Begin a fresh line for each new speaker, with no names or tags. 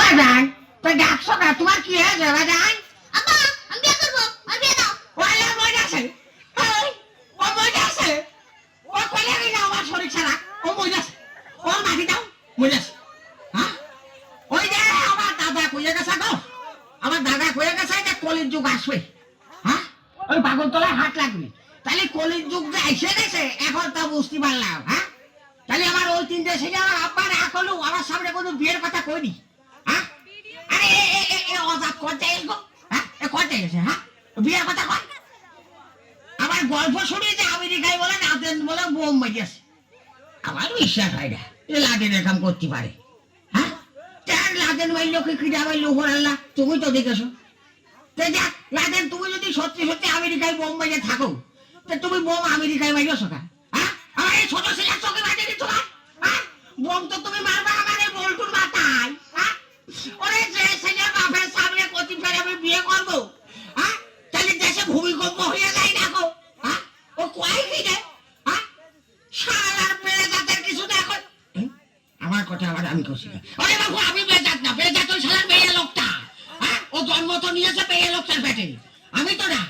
বাজান তো ডাকছো না, তোমার কি হয়েছে বাজান?
আব্বা আমি বিয়ে করবো, আর বিয়ে দাও।
ওয়ালা মজা আছে, ও মজা আছে, ও কলে গেল আমার শরীর ছাড়া, ও মজা আছে, ও মাটি দাও মজা আছে। হ্যাঁ ওই যে আমার দাদা কইয়া গেছে গো, আমার দাদা কইয়া গেছে যে কলির যুগ আসবে। হ্যাঁ ওই পাগলতলায় হাট লাগবে, তাহলে কলির যুগ যে এসে গেছে এখন তা বুঝতে পারলাম। হ্যাঁ তাহলে আমার ওই তিনটে ছেলে আমার আব্বা না করলো, আমার সামনে কোনো বিয়ের কথা কইনি। হ্যাঁ আরে অজাত করতে এসবো, হ্যাঁ করতে গেছে, হ্যাঁ বিয়ের কথা কয়। আমার গল্প শুনি যে আমেরিকায় বলে নাতেন বলে বোম বাজিয়েছে, আমার বিশ্বাস হয় না এ লাদেন এরকম করতে পারে। হ্যাঁ চার লাদেন মাইল কি খিদা মাইল উপর আল্লাহ, তুমি তো দেখেছো। তো যাক লাদেন, তুমি যদি সত্যি সত্যি আমেরিকায় বোম বাজিয়ে থাকো, তো তুমি বোম আমেরিকায় মারিয়েছো কেন? হ্যাঁ আমার এই ছোট ছেলে চোখে বাজিয়ে দিচ্ছ না? হ্যাঁ বোম তো তুমি মারবা আমার এই বল্টুর মাথায়। হ্যাঁ ওরে যে ছেলে বাপের সামনে কচি ফেলে আমি বিয়ে করবো, হ্যাঁ তাহলে দেশে ভূমিকম্প হয়ে যায় না গো। হ্যাঁ ও কয় কি রে? হ্যাঁ শালার পেড়ে জাতের কিছু দেখো। আমার কথা আবার আমি কষি না, আরে বাবু আমি বেজাত না, বেজাত ওই শালার মেয়ে লোকটা। হ্যাঁ ও জন্ম তো নিয়েছে মেয়ে লোকটার পেটে, আমি তো না।